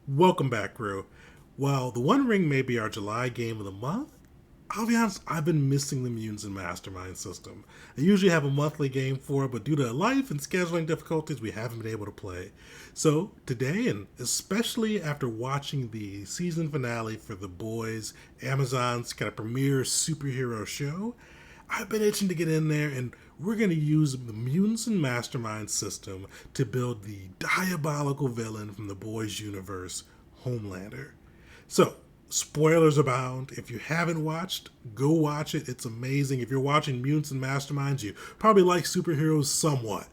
Welcome back, crew. While the One Ring may be our July game of the month, I'll be honest, I've been missing the Mutants and Mastermind system. I usually have a monthly game for it, but due to life and scheduling difficulties, we haven't been able to play. So today, and especially after watching the season finale for The Boys, Amazon's kind of premiere superhero show, I've been itching to get in there, and we're going to use the Mutants and Mastermind system to build the diabolical villain from the Boys universe, Homelander. So, spoilers abound. If you haven't watched, go watch it. It's amazing. If you're watching Mutants and Masterminds, you probably like superheroes somewhat.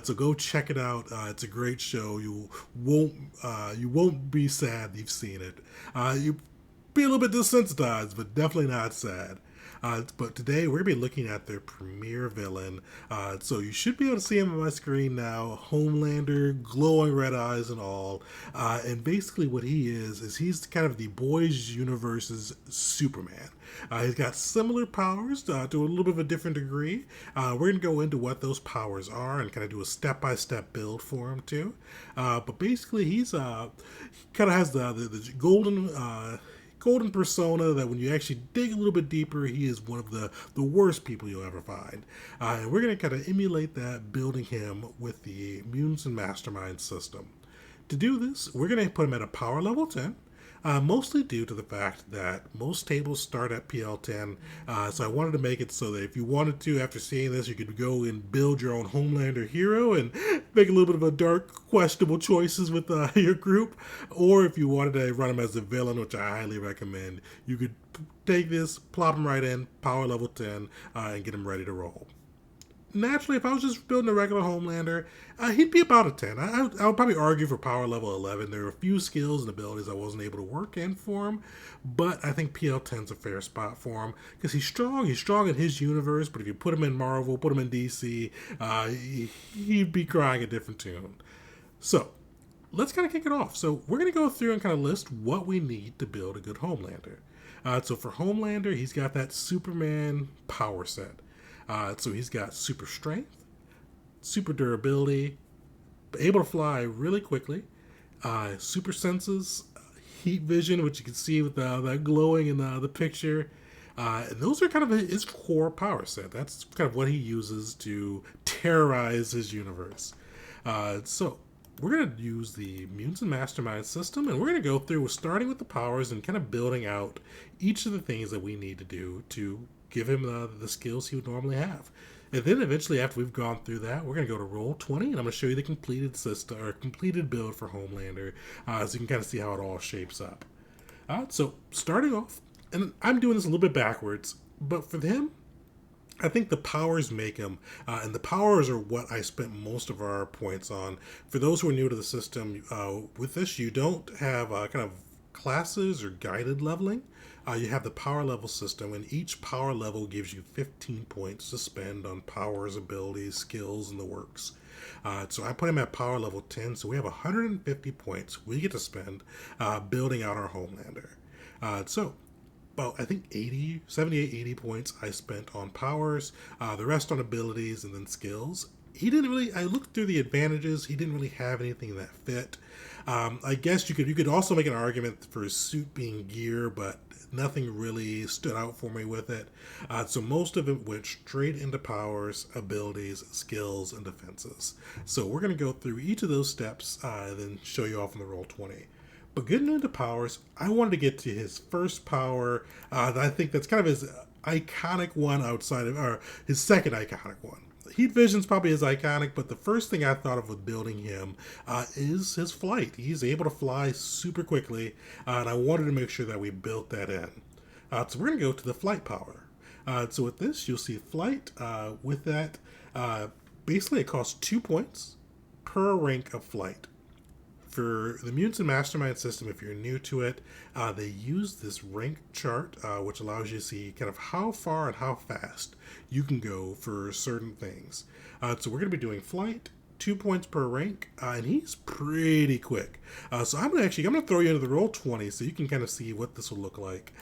So go check it out. It's a great show. You won't be sad you've seen it. You be a little bit desensitized, but definitely not sad. But today we're going to be looking at their premiere villain. So you should be able to see him on my screen now. Homelander, glowing red eyes and all. And basically what he is he's kind of the Boys Universe's Superman. He's got similar powers to a little bit of a different degree. We're going to go into what those powers are and kind of do a step-by-step build for him too. But basically he kind of has the golden persona that when you actually dig a little bit deeper, he is one of the worst people you'll ever find. And we're going to kind of emulate that, building him with the Mutants and Mastermind system. To do this, we're going to put him at a power level 10. Mostly due to the fact that most tables start at PL10. So I wanted to make it so that if you wanted to, after seeing this, you could go and build your own Homelander hero and make a little bit of a dark, questionable choices with your group. Or if you wanted to run him as a villain, which I highly recommend, you could take this, plop him right in, power level 10, and get him ready to roll. Naturally, if I was just building a regular Homelander, he'd be about a 10. I would probably argue for power level 11. There are a few skills and abilities I wasn't able to work in for him, but I think PL 10's a fair spot for him because he's strong. He's strong in his universe, but if you put him in Marvel, put him in DC, he'd be crying a different tune. So, let's kind of kick it off. So, we're going to go through and kind of list what we need to build a good Homelander. So, for Homelander, he's got that Superman power set. So he's got super strength, super durability, able to fly really quickly, super senses, heat vision, which you can see with that glowing in the picture. And those are kind of his core power set. That's kind of what he uses to terrorize his universe. So we're going to use the Mutants and Mastermind system, and we're going to go through starting with the powers and kind of building out each of the things that we need to do to give him the skills he would normally have. And then eventually, after we've gone through that, we're going to go to roll 20, and I'm going to show you the completed system or completed build for Homelander, so you can kind of see how it all shapes up. So starting off, and I'm doing this a little bit backwards, but for him, I think the powers make him, and the powers are what I spent most of our points on. For those who are new to the system, with this, you don't have kind of classes or guided leveling. You have the power level system, and each power level gives you 15 points to spend on powers, abilities, skills, and the works. So I put him at power level 10, so we have 150 points we get to spend building out our Homelander. So about I think 80, 78, 80 points I spent on powers, the rest on abilities and then skills. He didn't really. I looked through the advantages. He didn't really have anything that fit. I guess you could also make an argument for his suit being gear, but nothing really stood out for me with it. So most of it went straight into powers, abilities, skills, and defenses. So we're going to go through each of those steps and then show you off in the roll 20. But getting into powers, I wanted to get to his first power. I think that's kind of his iconic one outside of, or his second iconic one. Heat Vision's probably his iconic, but the first thing I thought of with building him is his flight. He's able to fly super quickly, and I wanted to make sure that we built that in. So we're going to go to the flight power. So with this, you'll see flight. With that, basically it costs 2 points per rank of flight. For the Mutants and Mastermind system, if you're new to it, they use this rank chart, which allows you to see kind of how far and how fast you can go for certain things. So we're going to be doing flight, 2 points per rank, and he's pretty quick. So I'm going to throw you into the roll 20 so you can kind of see what this will look like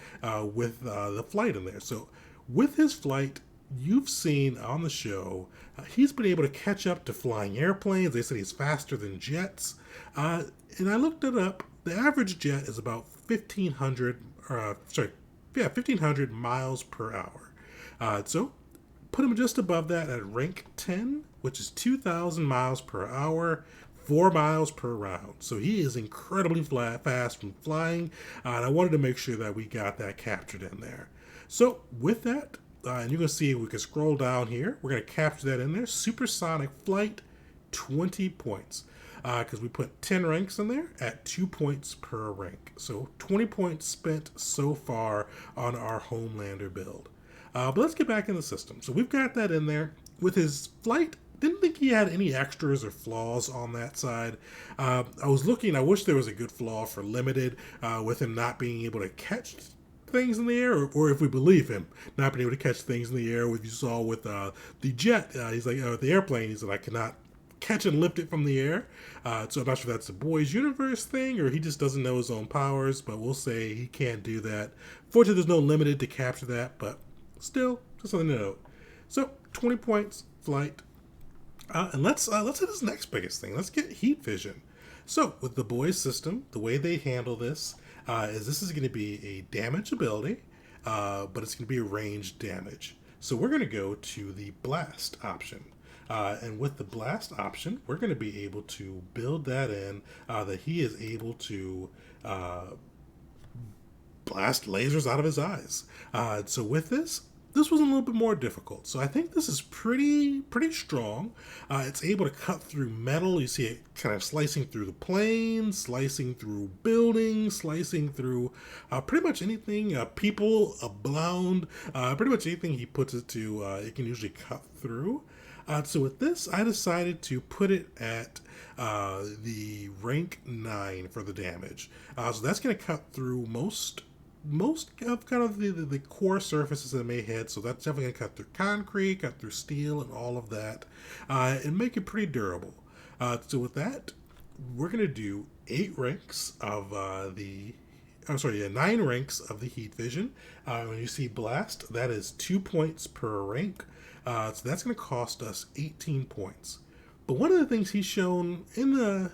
with the flight in there. So with his flight, you've seen on the show, he's been able to catch up to flying airplanes. They said he's faster than jets. And I looked it up. the average jet is about 1,500, 1,500 miles per hour. So put him just above that at rank 10, which is 2,000 miles per hour, 4 miles per round. So he is incredibly fast from flying, and I wanted to make sure that we got that captured in there. So with that, and you can see we can scroll down here. We're going to capture that in there. Supersonic flight, 20 points. Because we put 10 ranks in there at 2 points per rank. So 20 points spent so far on our Homelander build. But let's get back in the system. So we've got that in there. With his flight, didn't think he had any extras or flaws on that side. I was looking, I wish there was a good flaw for limited with him not being able to catch things in the air, or if we believe him not being able to catch things in the air. What you saw with the jet, he's like, the airplane, he said, I cannot catch and lift it from the air. So I'm not sure if that's a boys universe thing or he just doesn't know his own powers, but we'll say he can't do that. Fortunately, there's no limited to capture that, but still, just something to note. So 20 points, flight. And let's hit this next biggest thing. Let's get heat vision. So with the boys system, the way they handle this is this is going to be a damage ability, but it's going to be a ranged damage. So we're going to go to the blast option. And with the blast option, we're going to be able to build that in that he is able to blast lasers out of his eyes. So with this was a little bit more difficult. So I think this is pretty strong. It's able to cut through metal. You see it kind of slicing through the planes, slicing through buildings, slicing through pretty much anything, people, a blound, pretty much anything he puts it to, it can usually cut through. So with this, I decided to put it at the rank 9 for the damage. So that's going to cut through most of kind of the core surfaces that it may hit. So that's definitely going to cut through concrete, cut through steel, and all of that, and make it pretty durable. So with that, we're going to do 8 ranks of 9 ranks of the heat vision. When you see blast, that is 2 points per rank. So that's going to cost us 18 points. But one of the things he's shown in the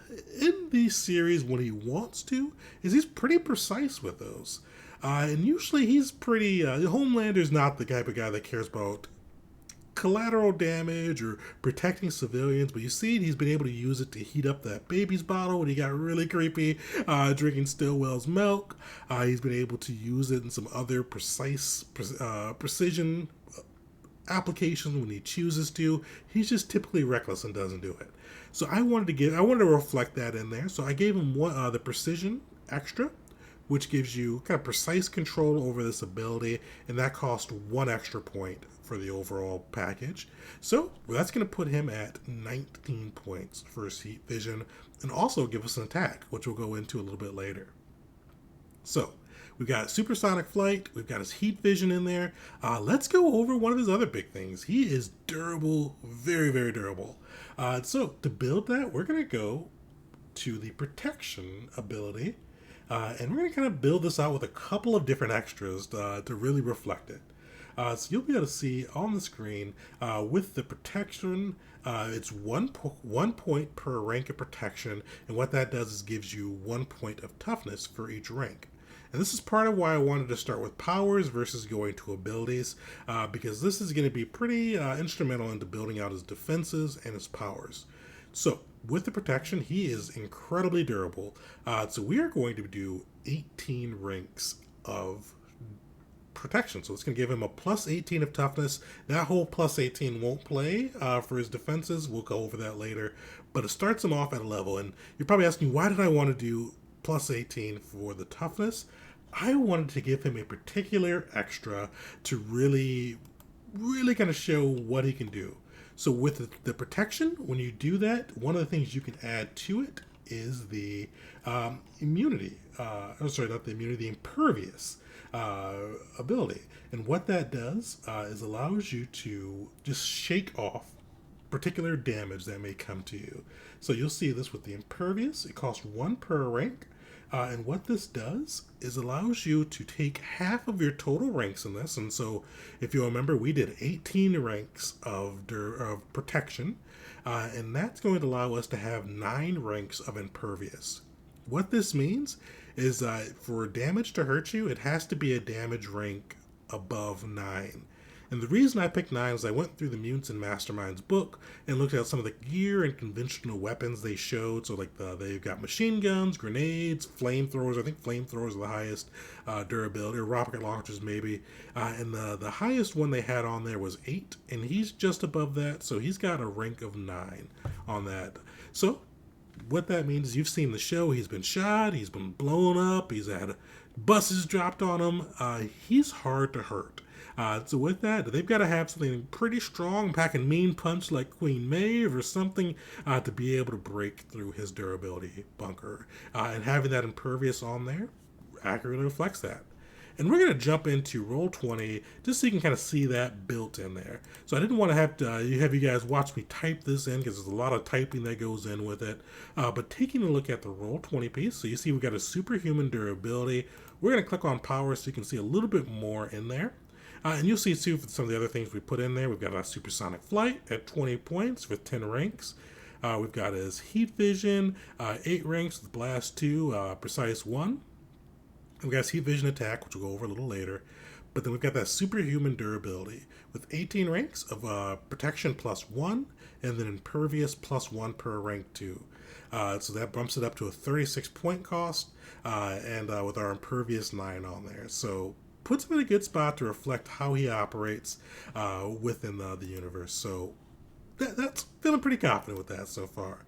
series when he wants to is he's pretty precise with those. And usually he's pretty... Homelander's not the type of guy that cares about collateral damage or protecting civilians, but you see he's been able to use it to heat up that baby's bottle when he got really creepy drinking Stillwell's milk. He's been able to use it in some other precision applications when he chooses to. He's just typically reckless and doesn't do it. So I wanted to reflect that in there. So I gave him the precision extra, which gives you kind of precise control over this ability, and that cost 1 extra point for the overall package. So that's going to put him at 19 points for his heat vision, and also give us an attack, which we'll go into a little bit later. So we've got supersonic flight, we've got his heat vision in there. Let's go over one of his other big things. He is durable, very, very durable. So to build that, we're going to go to the protection ability, and we're going to kind of build this out with a couple of different extras to really reflect it. So you'll be able to see on the screen with the protection, it's 1 point per rank of protection, and what that does is gives you 1 point of toughness for each rank. And this is part of why I wanted to start with powers versus going to abilities, because this is going to be pretty instrumental into building out his defenses and his powers. So with the protection, he is incredibly durable. So we are going to do 18 ranks of protection. So it's going to give him a plus 18 of toughness. That whole plus 18 won't play for his defenses. We'll go over that later. But it starts him off at a level. And you're probably asking, why did I want to do plus 18 for the toughness? I wanted to give him a particular extra to really kind of show what he can do. So with the protection, when you do that, one of the things you can add to it is the immunity. Not the immunity, the impervious ability. And what that does is allows you to just shake off particular damage that may come to you. So you'll see this with the impervious. It costs 1 per rank. And what this does is allows you to take half of your total ranks in this. And so if you remember, we did 18 ranks of protection. And that's going to allow us to have 9 ranks of impervious. What this means is for damage to hurt you, it has to be a damage rank above 9. And the reason I picked 9 is I went through the Mutants and Masterminds book and looked at some of the gear and conventional weapons they showed. So, like, they've got machine guns, grenades, flamethrowers. I think flamethrowers are the highest durability, or rocket launchers, maybe. And the highest one they had on there was 8, and he's just above that. So, he's got a rank of 9 on that. So, what that means is you've seen the show. He's been shot, he's been blown up, he's had buses dropped on him. He's hard to hurt. So with that, they've got to have something pretty strong, pack a mean punch like Queen Maeve or something to be able to break through his durability bunker. And having that impervious on there accurately reflects that. And we're going to jump into Roll20 just so you can kind of see that built in there. So I didn't want to have you guys watch me type this in because there's a lot of typing that goes in with it. But taking a look at the Roll20 piece, so you see we've got a superhuman durability. We're going to click on power so you can see a little bit more in there. And you'll see too some of the other things we put in there. We've got our supersonic flight at 20 points with 10 ranks. We've got his heat vision, 8 ranks with blast 2, precise 1. We've got his heat vision attack, which we'll go over a little later. But then we've got that superhuman durability with 18 ranks of protection plus 1, and then impervious plus 1 per rank 2. So that bumps it up to a 36 point cost, and with our impervious 9 on there. So puts him in a good spot to reflect how he operates within the universe. So that's feeling pretty confident with that so far.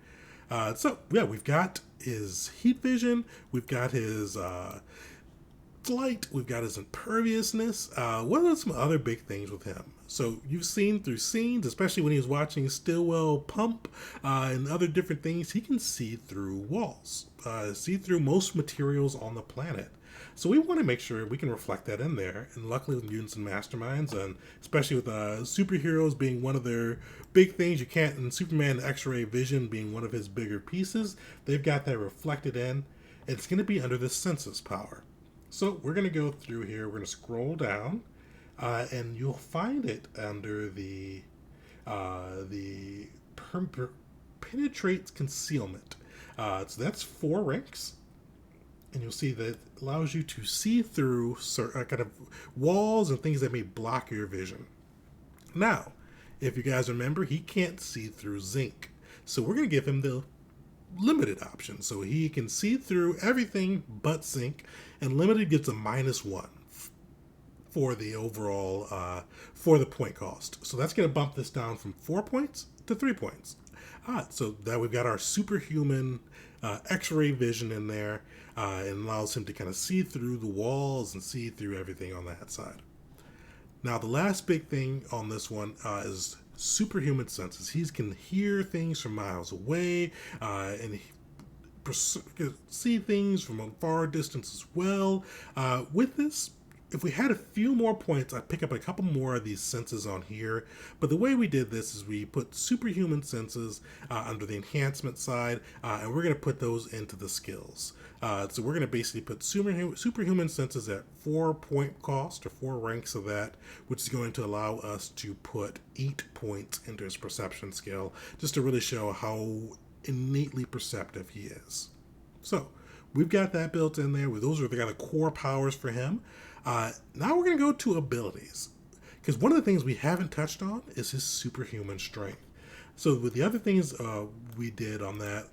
So yeah, we've got his heat vision, we've got his flight, we've got his imperviousness. What are some other big things with him? So you've seen through scenes, especially when he was watching Stillwell pump and other different things, he can see through walls, see through most materials on the planet. So we want to make sure we can reflect that in there. And luckily with Mutants and Masterminds, and especially with superheroes being one of their big things, you can't, and Superman X-ray vision being one of his bigger pieces, they've got that reflected in. It's going to be under the census power. So we're going to go through here. We're going to scroll down, and you'll find it under the penetrates concealment. So that's 4 ranks. And you'll see that it allows you to see through kind of walls and things that may block your vision. Now, if you guys remember, he can't see through zinc. So we're going to give him the limited option. So he can see through everything but zinc, and limited gets a -1 for the overall, for the point cost. So that's going to bump this down from 4 points to 3 points. So that we've got our superhuman X-ray vision in there, and allows him to kind of see through the walls and see through everything on that side. Now, the last big thing on this one is superhuman senses. He can hear things from miles away, and see things from a far distance as well. With this, if we had a few more points, I'd pick up a couple more of these senses on here. But the way we did this is we put superhuman senses under the enhancement side, and we're going to put those into the skills. So we're going to basically put superhuman senses at 4 point cost, or 4 ranks of that, which is going to allow us to put 8 points into his perception skill, just to really show how innately perceptive he is. So we've got that built in there. Those are the kind of core powers for him. Now we're going to go to abilities, because one of the things we haven't touched on is his superhuman strength. So with the other things we did on that,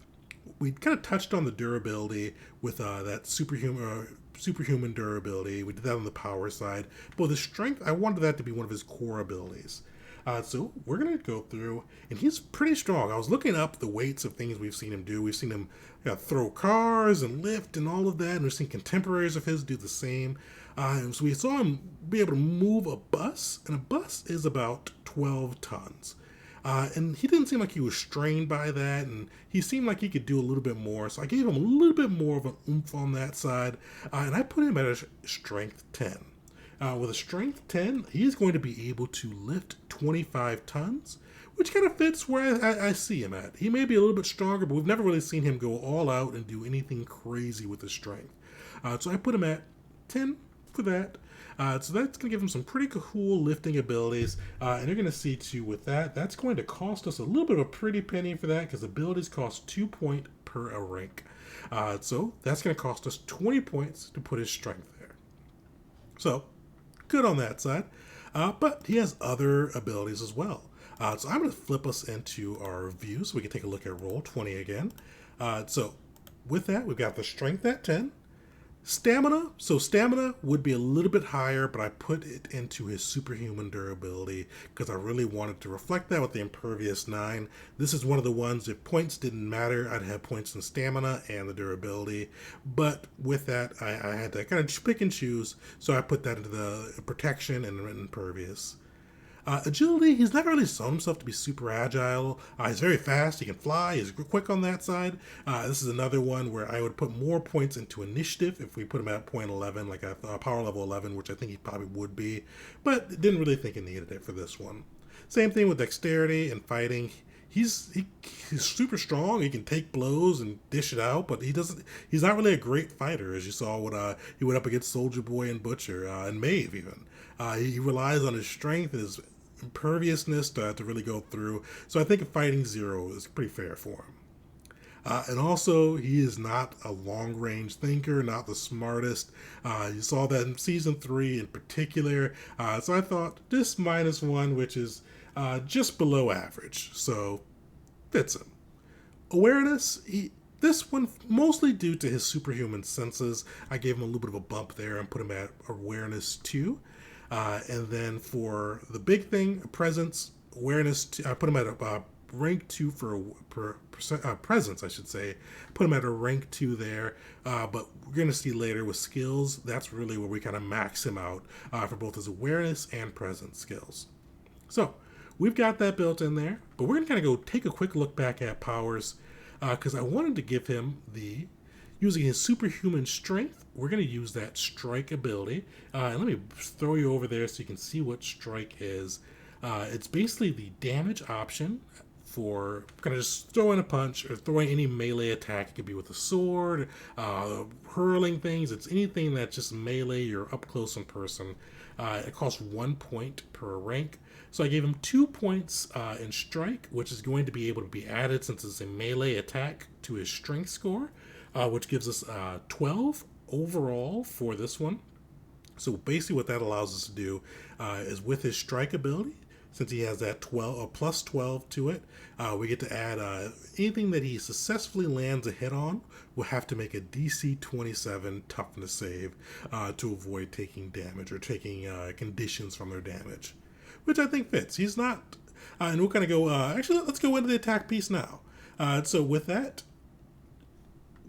we kind of touched on the durability with that superhuman durability. We did that on the power side. But with the strength, I wanted that to be one of his core abilities. So we're going to go through, and he's pretty strong. I was looking up the weights of things we've seen him do. We've seen him throw cars and lift and all of that, and we've seen contemporaries of his do the same. So we saw him be able to move a bus, and a bus is about 12 tons. And he didn't seem like he was strained by that, and he seemed like he could do a little bit more. So I gave him a little bit more of an oomph on that side, and I put him at a strength 10. With a strength 10, he's going to be able to lift 25 tons, which kind of fits where I see him at. He may be a little bit stronger, but we've never really seen him go all out and do anything crazy with his strength. So I put him at 10 for that. So that's going to give him some pretty cool lifting abilities. And you're going to see too with that, that's going to cost us a little bit of a pretty penny for that because abilities cost 2 points per a rank. So that's going to cost us 20 points to put his strength there. So good on that side. But he has other abilities as well. So I'm going to flip us into our view so we can take a look at roll 20 again. So with that, we've got the strength at 10. Stamina. So stamina would be a little bit higher, but I put it into his superhuman durability because I really wanted to reflect that with the impervious 9. This is one of the ones, if points didn't matter, I'd have points in stamina and the durability. But with that, I had to kind of pick and choose. So I put that into the protection and impervious. Agility, he's not really shown himself to be super agile. He's very fast, he can fly, he's quick on that side. This is another one where I would put more points into initiative if we put him at point 11, like a power level 11, which I think he probably would be, but didn't really think he needed it for this one. Same thing with dexterity and fighting. He's super strong. He can take blows and dish it out, but he's not really a great fighter, as you saw when he went up against Soldier Boy and Butcher and Maeve even. He relies on his strength and his imperviousness to really go through. So I think a fighting 0 is pretty fair for him. And also, he is not a long-range thinker, not the smartest. You saw that in Season 3 in particular. So I thought this -1, which is just below average. So, fits him. Awareness, this one, mostly due to his superhuman senses, I gave him a little bit of a bump there and put him at awareness 2. And then for the big thing, presence, awareness, I put him at a rank 2 for presence, I should say. Put him at a rank 2 there. But we're going to see later with skills, that's really where we kind of max him out for both his awareness and presence skills. So we've got that built in there. But we're going to kind of go take a quick look back at powers because I wanted to give him using his superhuman strength, we're going to use that strike ability. And let me throw you over there so you can see what strike is. It's basically the damage option for kind of just throwing a punch or throwing any melee attack. It could be with a sword, hurling things. It's anything that's just melee, you're up close in person. It costs 1 point per rank. So I gave him 2 points in strike, which is going to be able to be added since it's a melee attack to his strength score. Which gives us 12 overall for this one. So basically what that allows us to do is with his strike ability, since he has that plus 12 to it, we get to add anything that he successfully lands a hit on will have to make a DC 27 toughness save to avoid taking damage or taking conditions from their damage, which I think fits. He's not, and we're going to go, actually let's go into the attack piece now. So with that,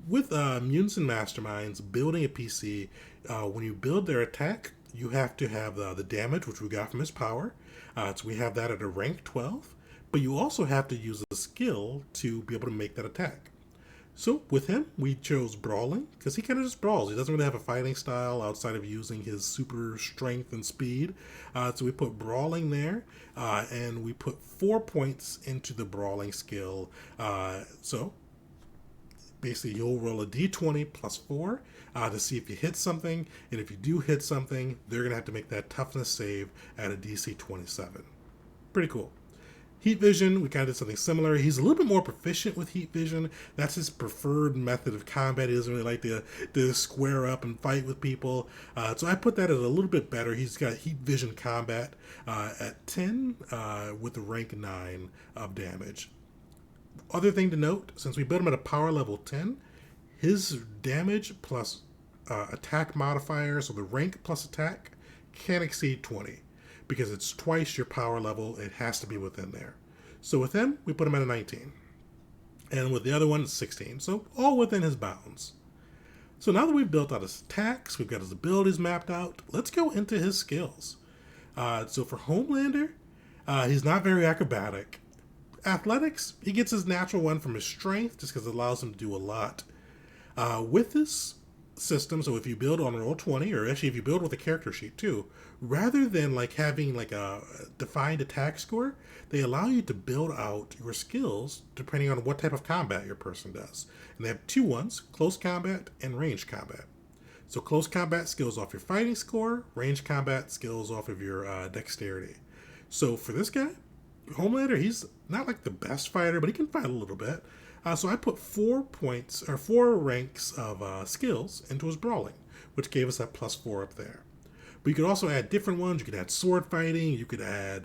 with Mutants and Masterminds, building a PC, when you build their attack, you have to have the damage, which we got from his power. So we have that at a rank 12. But you also have to use a skill to be able to make that attack. So with him, we chose Brawling, because he kind of just brawls. He doesn't really have a fighting style outside of using his super strength and speed. So we put Brawling there, and we put 4 points into the Brawling skill. So basically, you'll roll a d20 plus 4 to see if you hit something. And if you do hit something, they're going to have to make that toughness save at a DC 27. Pretty cool. Heat Vision, we kind of did something similar. He's a little bit more proficient with Heat Vision. That's his preferred method of combat. He doesn't really like to square up and fight with people. So I put that as a little bit better. He's got Heat Vision combat at 10 with a rank 9 of damage. Other thing to note, since we built him at a power level 10, his damage plus attack modifier, so the rank plus attack, can't exceed 20. Because it's twice your power level, it has to be within there. So with him, we put him at a 19. And with the other one, it's 16. So all within his bounds. So now that we've built out his attacks, we've got his abilities mapped out, let's go into his skills. So for Homelander, he's not very acrobatic. Athletics, he gets his natural one from his strength, just because it allows him to do a lot. With this system, so if you build on Roll20, or actually if you build with a character sheet too, rather than like having like a defined attack score, they allow you to build out your skills depending on what type of combat your person does. And they have 2 ones, close combat and ranged combat. So close combat skills off your fighting score, range combat skills off of your dexterity. So for this guy, Homelander, he's not like the best fighter, but he can fight a little bit. So I put 4 points or 4 ranks of skills into his brawling, which gave us that +4 up there. But you could also add different ones. You could add sword fighting. You could add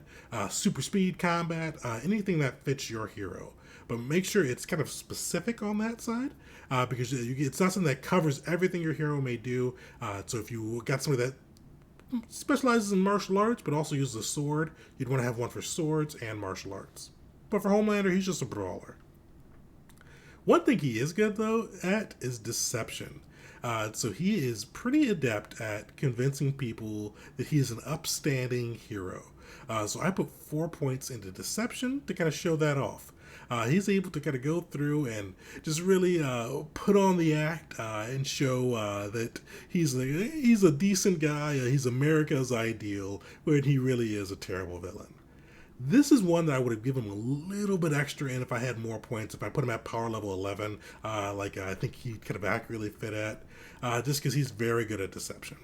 super speed combat. Anything that fits your hero. But make sure it's kind of specific on that side because it's not something that covers everything your hero may do. So if you got somebody that specializes in martial arts but also uses a sword, you'd want to have one for swords and martial arts. But for Homelander, he's just a brawler. One thing he is good, though, at is deception. So he is pretty adept at convincing people that he is an upstanding hero. So I put 4 points into deception to kind of show that off. He's able to kind of go through and just really put on the act and show that he's a decent guy. He's America's ideal, when he really is a terrible villain. This is one that I would have given him a little bit extra in if I had more points. If I put him at power level 11, I think he kind of accurately fit at, just because he's very good at deception.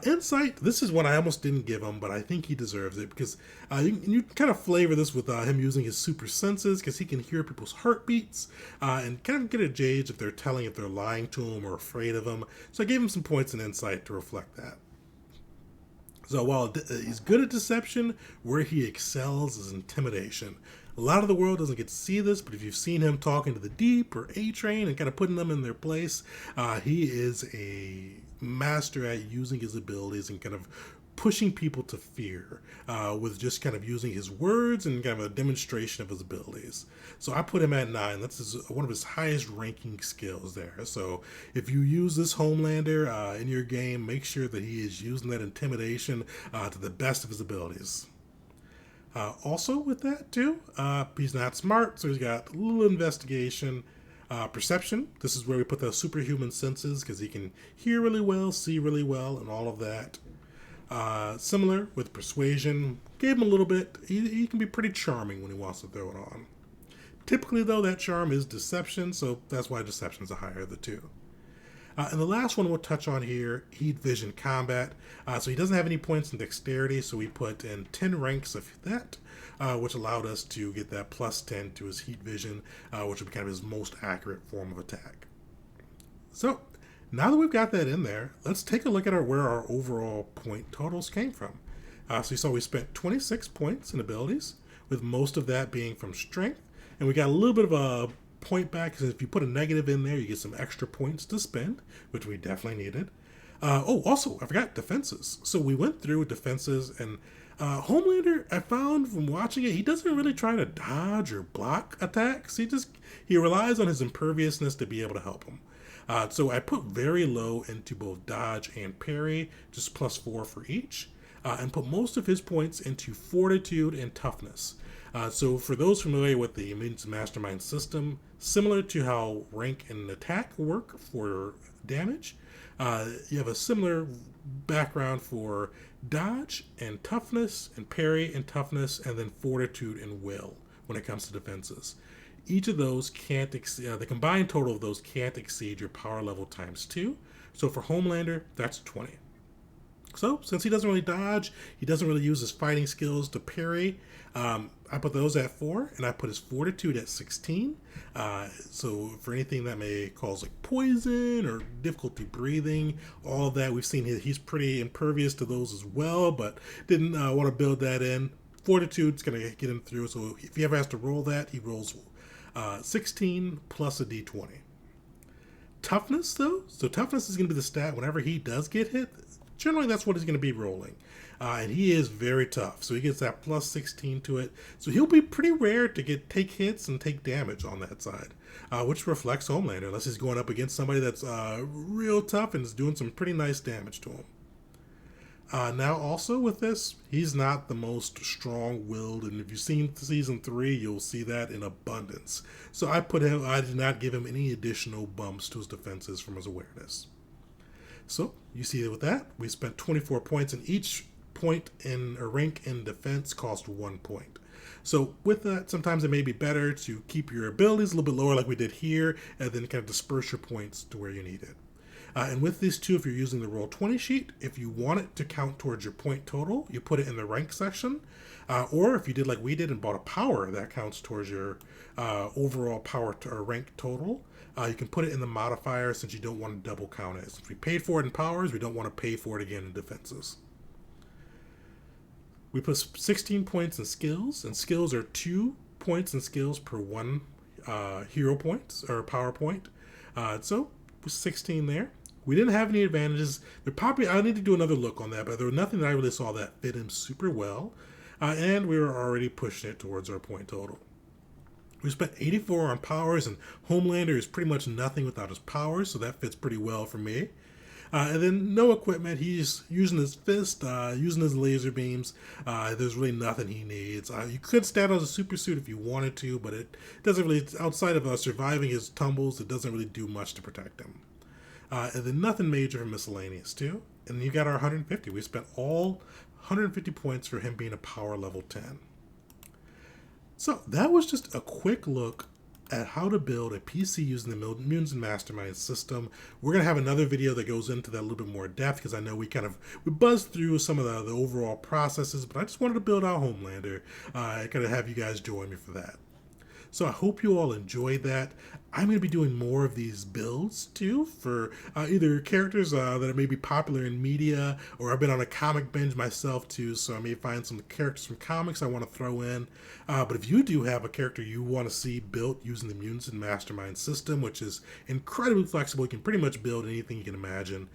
Insight, this is one I almost didn't give him, but I think he deserves it because you kind of flavor this with him using his super senses because he can hear people's heartbeats and kind of get a gauge if they're lying to him or afraid of him. So I gave him some points in insight to reflect that. So while he's good at deception, where he excels is intimidation. A lot of the world doesn't get to see this, but if you've seen him talking to the Deep or A-Train and kind of putting them in their place, he is a master at using his abilities and kind of pushing people to fear with just kind of using his words and kind of a demonstration of his abilities. So I put him at 9. That's one of his highest ranking skills there. So if you use this Homelander in your game, make sure that he is using that intimidation to the best of his abilities. Also with that too, he's not smart, so he's got a little investigation. Perception, this is where we put the superhuman senses because he can hear really well, see really well, and all of that. Similar with persuasion, gave him a little bit. He can be pretty charming when he wants to throw it on. Typically, though, that charm is deception, so that's why deception is the higher of the two. And the last one we'll touch on here, heat vision combat. So he doesn't have any points in dexterity, so we put in 10 ranks of that, which allowed us to get that +10 to his heat vision, which would be kind of his most accurate form of attack. So now that we've got that in there, let's take a look at where our overall point totals came from. So you saw we spent 26 points in abilities, with most of that being from strength, and we got a little bit of a point back because if you put a negative in there, you get some extra points to spend, which we definitely needed. Also, I forgot defenses. So we went through defenses, and Homelander, I found from watching it, he doesn't really try to dodge or block attacks. He relies on his imperviousness to be able to help him. So I put very low into both dodge and parry, just +4 for each, and put most of his points into fortitude and toughness. So for those familiar with the Mutants Mastermind system, similar to how rank and attack work for damage, you have a similar background for dodge and toughness and parry and toughness, and then fortitude and will when it comes to defenses. Each of those can't the combined total of those can't exceed your power level ×2. So for Homelander, that's 20. So since he doesn't really dodge, he doesn't really use his fighting skills to parry, I put those at 4, and I put his fortitude at 16. So for anything that may cause like poison or difficulty breathing, all of that, we've seen he's pretty impervious to those as well, but didn't want to build that in. Fortitude's going to get him through, so if he ever has to roll that, he rolls 16 plus a d20. Toughness, though, so toughness is going to be the stat whenever he does get hit. Generally, that's what he's going to be rolling. And he is very tough, so he gets that +16 to it. So he'll be pretty rare to take hits and take damage on that side, which reflects Homelander, unless he's going up against somebody that's real tough and is doing some pretty nice damage to him. Now, also with this, he's not the most strong-willed, and if you've seen season 3, you'll see that in abundance. So I did not give him any additional bumps to his defenses from his awareness. So you see with that, we spent 24 points, and each point in a rank in defense cost 1 point. So with that, sometimes it may be better to keep your abilities a little bit lower like we did here, and then kind of disperse your points to where you need it. And with these two, if you're using the Roll20 sheet, if you want it to count towards your point total, you put it in the rank section. Or if you did like we did and bought a power, that counts towards your overall power or rank total. You can put it in the modifier since you don't want to double count it. Since we paid for it in powers, we don't want to pay for it again in defenses. We put 16 points in skills, and skills are 2 points in skills per 1 hero points or power point. So 16 there. We didn't have any advantages. I need to do another look on that, but there was nothing that I really saw that fit him super well. And we were already pushing it towards our point total. We spent 84 on powers, and Homelander is pretty much nothing without his powers, so that fits pretty well for me. And then no equipment. He's using his fist, using his laser beams. There's really nothing he needs. You could stand as a super suit if you wanted to, but it doesn't really, outside of surviving his tumbles, it doesn't really do much to protect him. And then nothing major for miscellaneous too. And then you got our 150. We spent all 150 points for him being a power level 10. So that was just a quick look at how to build a PC using the Mutants and Masterminds system. We're going to have another video that goes into that a little bit more depth because I know we buzzed through some of the overall processes, but I just wanted to build out Homelander. I got to have you guys join me for that. So I hope you all enjoyed that. I'm going to be doing more of these builds too for either characters that may be popular in media, or I've been on a comic binge myself too, so I may find some characters from comics I want to throw in. But if you do have a character you want to see built using the Mutants and Mastermind system, which is incredibly flexible, you can pretty much build anything you can imagine,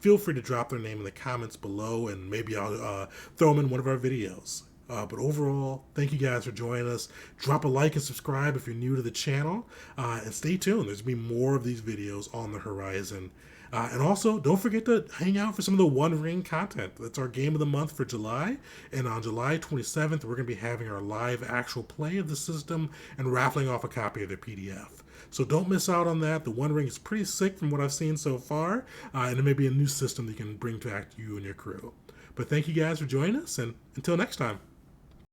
feel free to drop their name in the comments below, and maybe I'll throw them in one of our videos. But overall, thank you guys for joining us. Drop a like and subscribe if you're new to the channel. And stay tuned. There's going to be more of these videos on the horizon. And also, don't forget to hang out for some of the One Ring content. That's our game of the month for July. And on July 27th, we're going to be having our live actual play of the system and raffling off a copy of their PDF. So don't miss out on that. The One Ring is pretty sick from what I've seen so far. And it may be a new system that you can bring to you and your crew. But thank you guys for joining us, and until next time.